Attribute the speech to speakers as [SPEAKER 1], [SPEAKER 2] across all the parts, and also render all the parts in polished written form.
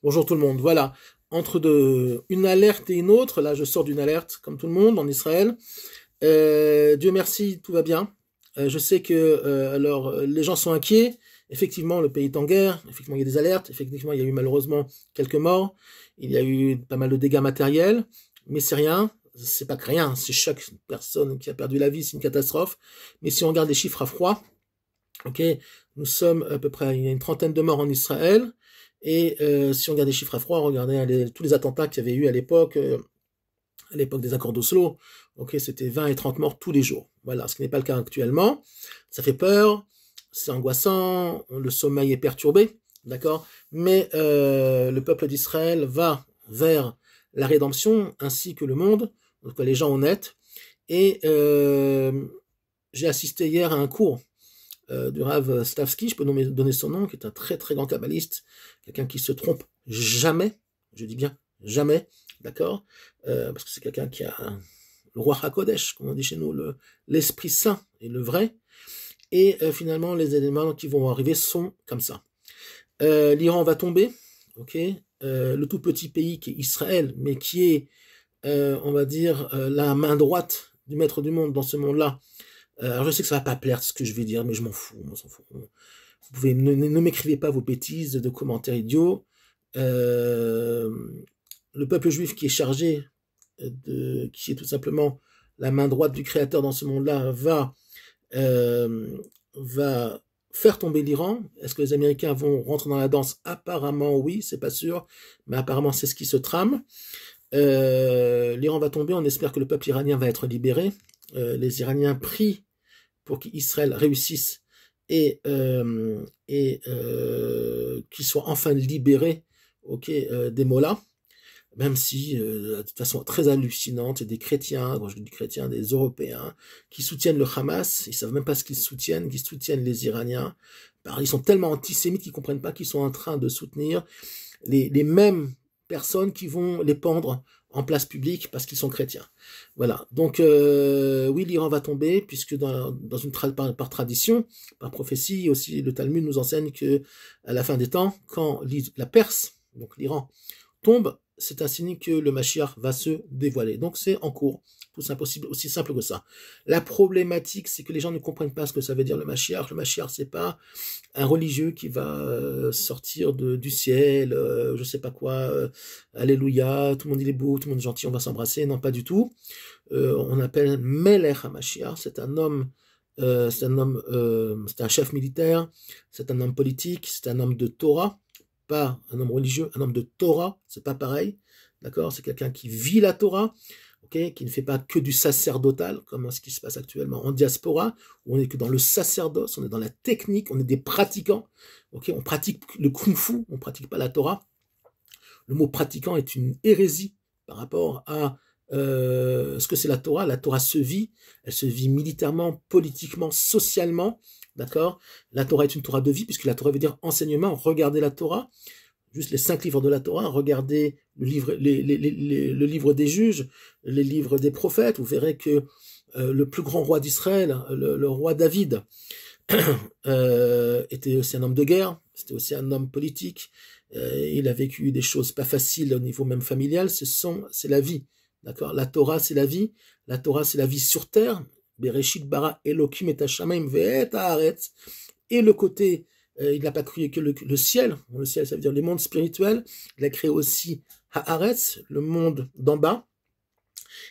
[SPEAKER 1] Bonjour tout le monde. Voilà, une alerte et une autre, là je sors d'une alerte comme tout le monde en Israël. Dieu merci, tout va bien. Je sais que les gens sont inquiets. Effectivement, le pays est en guerre. Effectivement, il y a des alertes. Effectivement, il y a eu malheureusement quelques morts. Il y a eu pas mal de dégâts matériels. Mais c'est rien. C'est pas que rien. C'est chaque personne qui a perdu la vie, c'est une catastrophe. Mais si on regarde les chiffres à froid, ok, nous sommes à peu près, il y a une trentaine de morts en Israël. Et si on regarde les chiffres à froid, regardez tous les attentats qu'il y avait eu à l'époque des accords d'Oslo, ok, c'était 20 et 30 morts tous les jours. Voilà, ce qui n'est pas le cas actuellement. Ça fait peur, c'est angoissant, le sommeil est perturbé, d'accord. Mais le peuple d'Israël va vers la rédemption ainsi que le monde, donc les gens honnêtes. Et j'ai assisté hier à un cours du Rav Stavsky, je peux donner son nom, qui est un très très grand kabbaliste, quelqu'un qui se trompe jamais, je dis bien jamais, d'accord, parce que c'est quelqu'un qui a le roi HaKodesh, comme on dit chez nous, l'Esprit Saint et le vrai, et finalement les éléments qui vont arriver sont comme ça. L'Iran va tomber, ok, le tout petit pays qui est Israël, mais qui est, on va dire, la main droite du maître du monde dans ce monde-là. Alors je sais que ça va pas plaire ce que je vais dire, mais je m'en fous, on s'en fout. Vous pouvez ne m'écrivez pas vos bêtises de commentaires idiots. Le peuple juif qui est chargé qui est tout simplement la main droite du Créateur dans ce monde-là, va faire tomber l'Iran. Est-ce que les Américains vont rentrer dans la danse? Apparemment oui, c'est pas sûr, mais apparemment c'est ce qui se trame. L'Iran va tomber, on espère que le peuple iranien va être libéré. Les Iraniens prient pour qu'Israël réussisse et qu'il soit enfin libéré, ok, des mollahs, même si de toute façon très hallucinante, il y a des chrétiens, quand je dis chrétiens, des Européens qui soutiennent le Hamas, ils savent même pas ce qu'ils soutiennent les Iraniens. Ils sont tellement antisémites qu'ils comprennent pas qu'ils sont en train de soutenir les mêmes personnes qui vont les pendre en place publique parce qu'ils sont chrétiens. Voilà. Donc oui, l'Iran va tomber puisque par tradition, par prophétie aussi, le Talmud nous enseigne que à la fin des temps, quand la Perse, donc l'Iran, tombe, c'est un signe que le Mashiach va se dévoiler. Donc c'est en cours. Tout c'est impossible, aussi simple que ça. La problématique, c'est que les gens ne comprennent pas ce que ça veut dire le Mashiach. Le Mashiach, c'est pas un religieux qui va sortir du ciel, je sais pas quoi, alléluia, tout le monde il est beau, tout le monde est gentil, on va s'embrasser. Non, pas du tout. On appelle Melech HaMashiach, c'est un chef militaire, c'est un homme politique, c'est un homme de Torah, pas un homme religieux, un homme de Torah, c'est pas pareil, d'accord? C'est quelqu'un qui vit la Torah, okay, qui ne fait pas que du sacerdotal, comme ce qui se passe actuellement en diaspora, où on est que dans le sacerdoce, on est dans la technique, on est des pratiquants, okay, on pratique le kung-fu, on pratique pas la Torah. Le mot pratiquant est une hérésie par rapport à ce que c'est la Torah. La Torah se vit, elle se vit militairement, politiquement, socialement, d'accord? La Torah est une Torah de vie, puisque la Torah veut dire enseignement. Regardez la Torah, juste les 5 livres de la Torah, regardez le livre des juges, les livres des prophètes, vous verrez que le plus grand roi d'Israël, le roi David, était aussi un homme de guerre, c'était aussi un homme politique, il a vécu des choses pas faciles au niveau même familial, c'est la vie, d'accord? La Torah c'est la vie, la Torah c'est la vie sur terre, Bereshit bara Elokim et Hashamayim ve'et haaretz, et le côté il n'a pas créé que le ciel ça veut dire les mondes spirituels, il a créé aussi Haaretz, le monde d'en bas,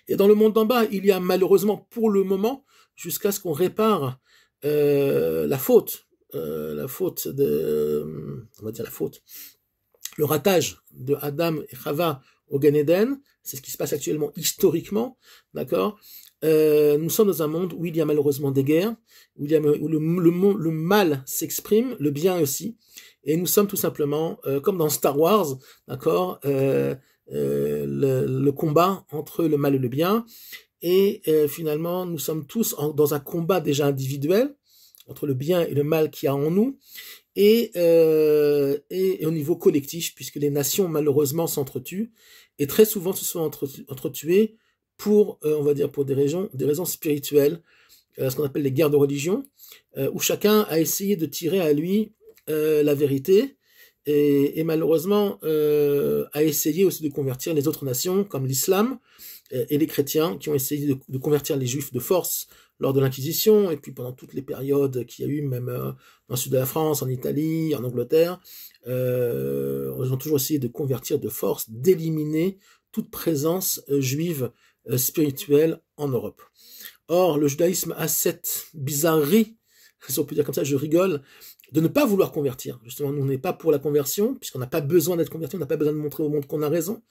[SPEAKER 1] et dans le monde d'en bas, il y a malheureusement pour le moment, jusqu'à ce qu'on répare la faute, le ratage de Adam et Chava au Gan Eden, c'est ce qui se passe actuellement historiquement, d'accord? Nous sommes dans un monde où il y a malheureusement des guerres, où le mal s'exprime, le bien aussi, et nous sommes tout simplement, comme dans Star Wars, d'accord, le combat entre le mal et le bien, et finalement nous sommes tous dans un combat déjà individuel, entre le bien et le mal qu'il y a en nous, et au niveau collectif, puisque les nations malheureusement s'entretuent, et très souvent se sont entretuées pour, on va dire, pour des raisons spirituelles, ce qu'on appelle les guerres de religion, où chacun a essayé de tirer à lui la vérité, et malheureusement a essayé aussi de convertir les autres nations, comme l'islam et les chrétiens, qui ont essayé de convertir les juifs de force lors de l'Inquisition, et puis pendant toutes les périodes qu'il y a eu, même dans le sud de la France, en Italie, en Angleterre, ils ont toujours essayé de convertir de force, d'éliminer toute présence juive spirituelle en Europe. Or, le judaïsme a cette bizarrerie, si on peut dire comme ça, je rigole, de ne pas vouloir convertir. Justement, nous, on n'est pas pour la conversion, puisqu'on n'a pas besoin d'être converti, on n'a pas besoin de montrer au monde qu'on a raison.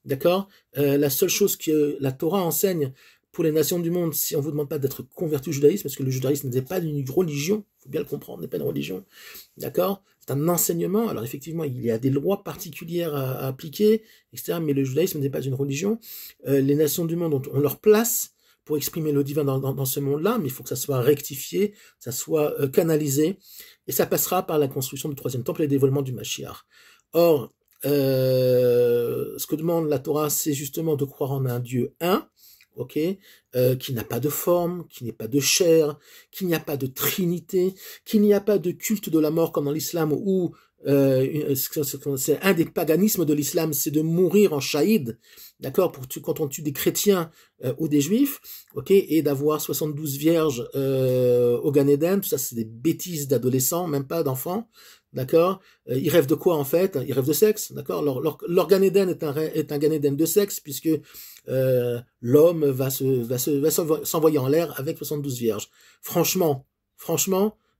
[SPEAKER 1] D'accord? La seule chose que la Torah enseigne pour les nations du monde, si on vous demande pas d'être converti au judaïsme, parce que le judaïsme n'est pas une religion, faut bien le comprendre, n'est pas une religion. D'accord? C'est un enseignement. Alors effectivement, il y a des lois particulières à appliquer, etc. Mais le judaïsme n'est pas une religion. Les nations du monde ont leur place pour exprimer le divin dans ce monde-là, mais il faut que ça soit rectifié, que ça soit canalisé, et ça passera par la construction du troisième temple et le dévoilement du Mashiach. Or, ce que demande la Torah, c'est justement de croire en un Dieu un, ok, qui n'a pas de forme, qui n'est pas de chair, qu'il n'y a pas de trinité, qu'il n'y a pas de culte de la mort comme dans l'islam, où c'est un des paganismes de l'islam, c'est de mourir en shahid, d'accord, quand on tue des chrétiens ou des juifs, ok, et d'avoir 72 vierges au Gan Eden, tout ça c'est des bêtises d'adolescents, même pas d'enfants, d'accord. Ils rêvent de quoi en fait? Ils rêvent de sexe, d'accord. Leur Gan Eden est un Gan Eden de sexe, puisque l'homme va s'envoyer en l'air avec 72 vierges. Franchement,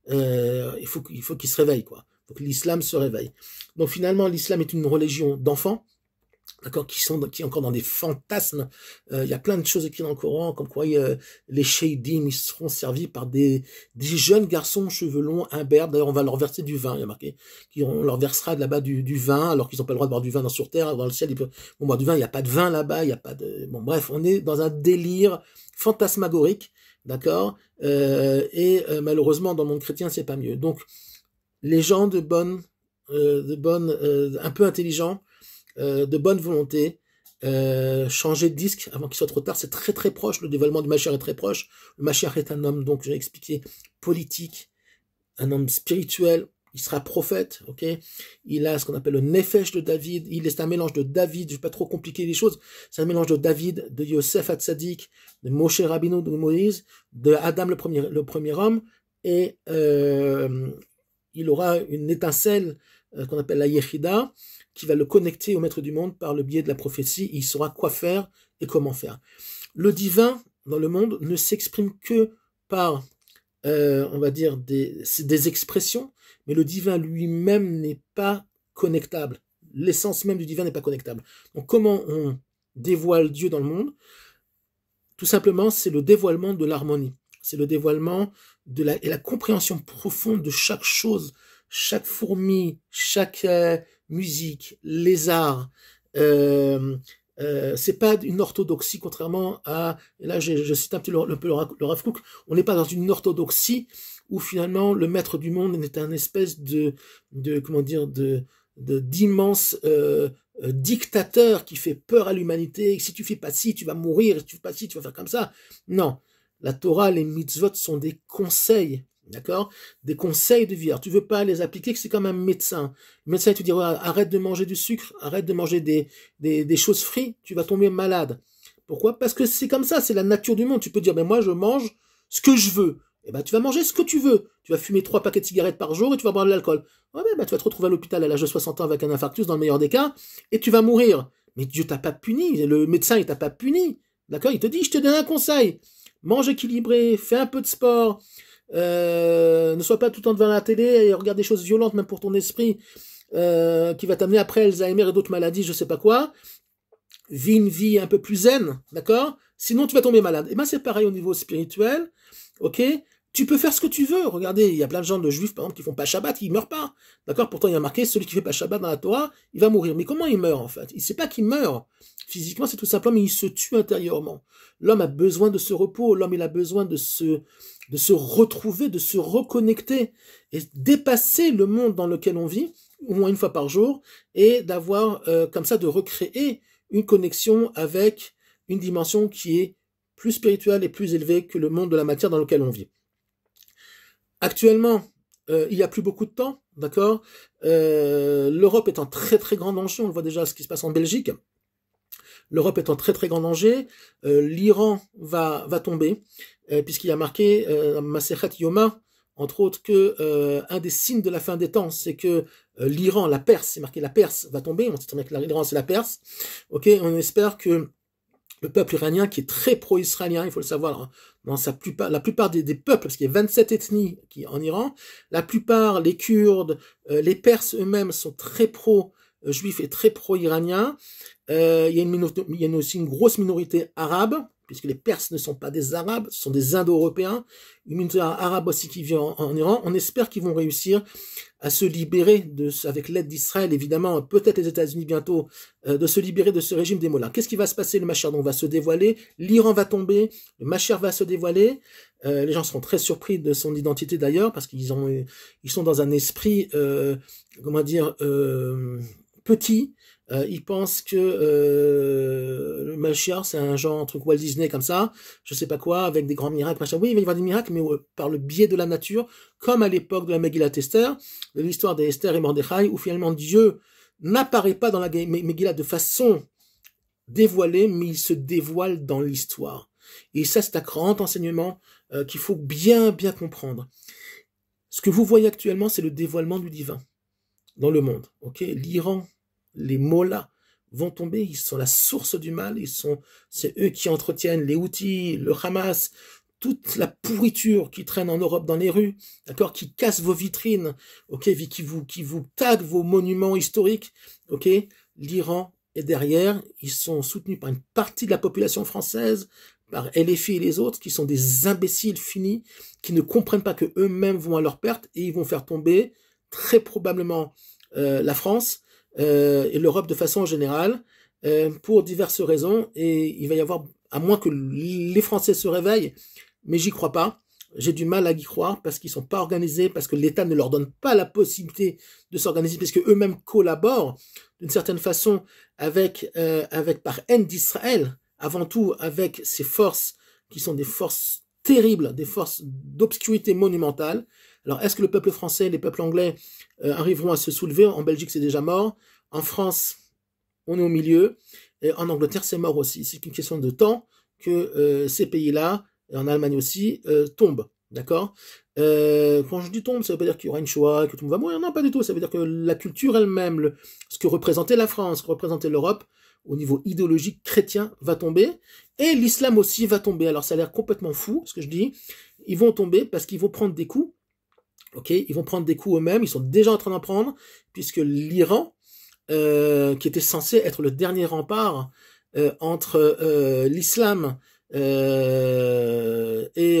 [SPEAKER 1] il faut qu'il se réveille, quoi. Donc l'islam se réveille. Donc finalement, l'islam est une religion d'enfants, d'accord, qui est encore dans des fantasmes. Il y a plein de choses écrites dans le Coran, comme quoi les sheidim, ils seront servis par des jeunes garçons cheveux longs, imberbes. D'ailleurs, on va leur verser du vin, il y a marqué. On leur versera de là-bas du vin, alors qu'ils n'ont pas le droit de boire du vin sur terre. Dans le ciel, ils peuvent boire du vin, il n'y a pas de vin là-bas, il n'y a pas de... Bon, bref, on est dans un délire fantasmagorique, d'accord, malheureusement, dans le monde chrétien, c'est pas mieux. Donc, les gens un peu intelligents, de bonne volonté, changer de disque avant qu'il soit trop tard, c'est très très proche, le dévoilement du Mashiach est très proche. Le Mashiach est un homme, donc j'ai expliqué, politique, un homme spirituel, il sera prophète, ok. Il a ce qu'on appelle le Nefesh de David, c'est un mélange de David, je vais pas trop compliquer les choses, c'est un mélange de David, de Yosef Hatzadik, de Moshe Rabbeinu, de Moïse, de Adam le premier homme, et il aura une étincelle qu'on appelle la Yechida, qui va le connecter au maître du monde par le biais de la prophétie, il saura quoi faire et comment faire. Le divin, dans le monde, ne s'exprime que par, on va dire, des expressions, mais le divin lui-même n'est pas connectable. L'essence même du divin n'est pas connectable. Donc comment on dévoile Dieu dans le monde? Tout simplement, c'est le dévoilement de l'harmonie. C'est le dévoilement et la compréhension profonde de chaque chose, chaque fourmi, chaque musique, les arts. C'est pas une orthodoxie, contrairement à, et là je cite un peu le Rav Kook, on n'est pas dans une orthodoxie où finalement le maître du monde est un espèce d'immense dictateur qui fait peur à l'humanité. Si tu fais pas ci, tu vas mourir. Si tu fais pas ci, tu vas faire comme ça. Non, la Torah, les mitzvot sont des conseils, d'accord, des conseils de vie. Alors tu veux pas les appliquer, que c'est comme un médecin. Le médecin il te dit arrête de manger du sucre, arrête de manger des choses frites, tu vas tomber malade. Pourquoi? Parce que c'est comme ça, c'est la nature du monde. Tu peux dire moi je mange ce que je veux. Eh ben, tu vas manger ce que tu veux. Tu vas fumer 3 paquets de cigarettes par jour et tu vas boire de l'alcool. Ouais, ben, tu vas te retrouver à l'hôpital à l'âge de 60 ans avec un infarctus dans le meilleur des cas et tu vas mourir. Mais Dieu t'a pas puni. Le médecin, il t'a pas puni. D'accord? Il te dit, je te donne un conseil. Mange équilibré, fais un peu de sport, ne sois pas tout le temps devant la télé et regarde des choses violentes, même pour ton esprit, qui va t'amener après Alzheimer et d'autres maladies, je sais pas quoi. Vis une vie un peu plus zen, d'accord? Sinon, tu vas tomber malade. Et ben, c'est pareil au niveau spirituel. Ok? Tu peux faire ce que tu veux. Regardez, il y a plein de gens de juifs, par exemple, qui font pas Shabbat, qui meurent pas. D'accord? Pourtant, il y a marqué, celui qui fait pas Shabbat dans la Torah, il va mourir. Mais comment il meurt, en fait? Il sait pas qu'il meurt. Physiquement, c'est tout simplement, il se tue intérieurement. L'homme a besoin de ce repos. L'homme, il a besoin de se retrouver, de se reconnecter et dépasser le monde dans lequel on vit, au moins une fois par jour, et d'avoir, comme ça, de recréer une connexion avec une dimension qui est plus spirituelle et plus élevée que le monde de la matière dans lequel on vit. Actuellement, il n'y a plus beaucoup de temps, d'accord. L'Europe est en très très grand danger, on le voit déjà ce qui se passe en Belgique. L'Europe est en très très grand danger. L'Iran va tomber, puisqu'il y a marqué Masechet Yoma, entre autres, que un des signes de la fin des temps, c'est que l'Iran, la Perse, c'est marqué la Perse va tomber. On sait très bien que l'Iran c'est la Perse. Ok, on espère que le peuple iranien, qui est très pro-israélien, il faut le savoir, dans la plupart des peuples, parce qu'il y a 27 ethnies en Iran, la plupart, les Kurdes, les Perses eux-mêmes sont très pro-juifs et très pro-iraniens. Il y a aussi une grosse minorité arabe, puisque les Perses ne sont pas des Arabes, ce sont des Indo-Européens, une minorité arabe aussi qui vit en Iran. On espère qu'ils vont réussir à se libérer, avec l'aide d'Israël, évidemment, peut-être les États-Unis bientôt, de se libérer de ce régime des mollahs. Qu'est-ce qui va se passer? Le Mashiach va se dévoiler, l'Iran va tomber, le Mashiach va se dévoiler. Les gens seront très surpris de son identité d'ailleurs, parce qu'ils sont dans un esprit, petit. Ils pensent que le Mashiach c'est un genre, un truc Walt Disney comme ça, je sais pas quoi, avec des grands miracles, machin. Oui, il va y avoir des miracles, mais par le biais de la nature, comme à l'époque de la Megillat Esther, de l'histoire d'Esther et Mordechai, où finalement Dieu n'apparaît pas dans la Megillah de façon dévoilée, mais il se dévoile dans l'histoire. Et ça, c'est un grand enseignement qu'il faut bien comprendre. Ce que vous voyez actuellement, c'est le dévoilement du divin dans le monde. Ok, l'Iran, les mollahs vont tomber, ils sont la source du mal, c'est eux qui entretiennent les Houthis, le Hamas, toute la pourriture qui traîne en Europe dans les rues, d'accord, qui casse vos vitrines, ok, qui vous tague vos monuments historiques, ok. L'Iran est derrière, ils sont soutenus par une partie de la population française, par LFI et les autres, qui sont des imbéciles finis, qui ne comprennent pas que eux-mêmes vont à leur perte et ils vont faire tomber très probablement la France et l'Europe de façon générale, pour diverses raisons, et il va y avoir, à moins que les Français se réveillent, mais j'y crois pas, j'ai du mal à y croire, parce qu'ils sont pas organisés, parce que l'État ne leur donne pas la possibilité de s'organiser, parce que eux-mêmes collaborent, d'une certaine façon, avec par haine d'Israël, avant tout avec ces forces, qui sont des forces terribles, des forces d'obscurité monumentale. Alors, est-ce que le peuple français et les peuples anglais arriveront à se soulever? En Belgique, c'est déjà mort. En France, on est au milieu. Et en Angleterre, c'est mort aussi. C'est une question de temps que ces pays-là, et en Allemagne aussi, tombent. D'accord? Quand je dis tombe, ça veut pas dire qu'il y aura une Shoah, que tout le monde va mourir. Non, pas du tout. Ça veut dire que la culture elle-même, ce que représentait la France, ce que représentait l'Europe, au niveau idéologique chrétien, va tomber. Et l'islam aussi va tomber. Alors, ça a l'air complètement fou, ce que je dis. Ils vont tomber parce qu'ils vont prendre des coups. Ok, ils vont prendre des coups eux-mêmes, ils sont déjà en train d'en prendre, puisque l'Iran, qui était censé être le dernier rempart entre l'islam et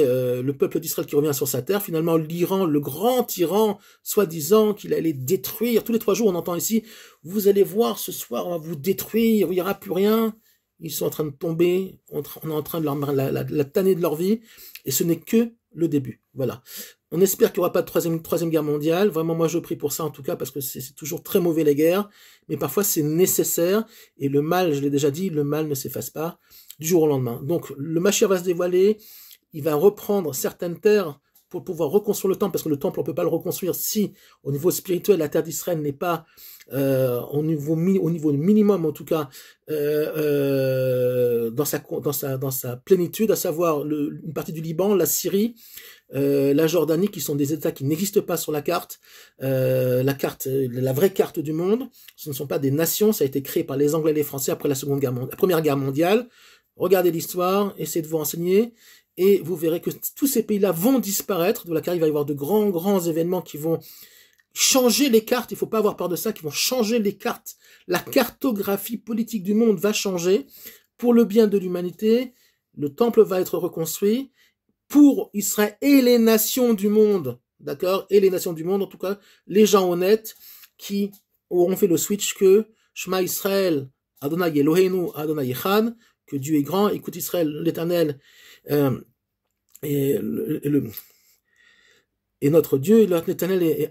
[SPEAKER 1] le peuple d'Israël qui revient sur sa terre, finalement l'Iran, le grand tyran, soi-disant qu'il allait détruire, tous les 3 jours on entend ici, vous allez voir ce soir on va vous détruire, il n'y aura plus rien, ils sont en train de tomber, on est en train de la tanner de leur vie, et ce n'est que le début, voilà. On espère qu'il n'y aura pas de troisième guerre mondiale. Vraiment, moi, je prie pour ça, en tout cas, parce que c'est toujours très mauvais, les guerres. Mais parfois, c'est nécessaire. Et le mal, je l'ai déjà dit, le mal ne s'efface pas du jour au lendemain. Donc, le Mashiach va se dévoiler. Il va reprendre certaines terres pour pouvoir reconstruire le temple, parce que le temple, on peut pas le reconstruire si, au niveau spirituel, la terre d'Israël n'est pas au niveau minimum, en tout cas, dans sa plénitude, à savoir une partie du Liban, la Syrie, la Jordanie, qui sont des États qui n'existent pas sur la carte, la vraie carte du monde. Ce ne sont pas des nations, ça a été créé par les Anglais et les Français après la Première Guerre mondiale. Regardez l'histoire, essayez de vous renseigner, et vous verrez que tous ces pays-là vont disparaître, de laquelle il va y avoir de grands événements qui vont changer les cartes, il faut pas avoir peur de ça, qui vont changer les cartes. La cartographie politique du monde va changer pour le bien de l'humanité. Le temple va être reconstruit pour Israël et les nations du monde, d'accord? Et les nations du monde, en tout cas, les gens honnêtes qui auront fait le switch que Shema Israël, Adonai Eloheinu, Adonai Echad, que Dieu est grand, écoute Israël, l'Éternel, et notre Dieu, l'Éternel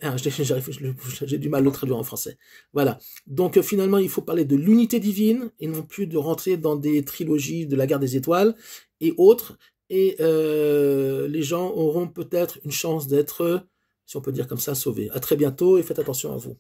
[SPEAKER 1] j'ai du mal à le traduire en français. Voilà. Donc finalement, il faut parler de l'unité divine et non plus de rentrer dans des trilogies de la guerre des étoiles et autres. Et les gens auront peut-être une chance d'être si on peut dire comme ça, sauvé. À très bientôt et faites attention à vous.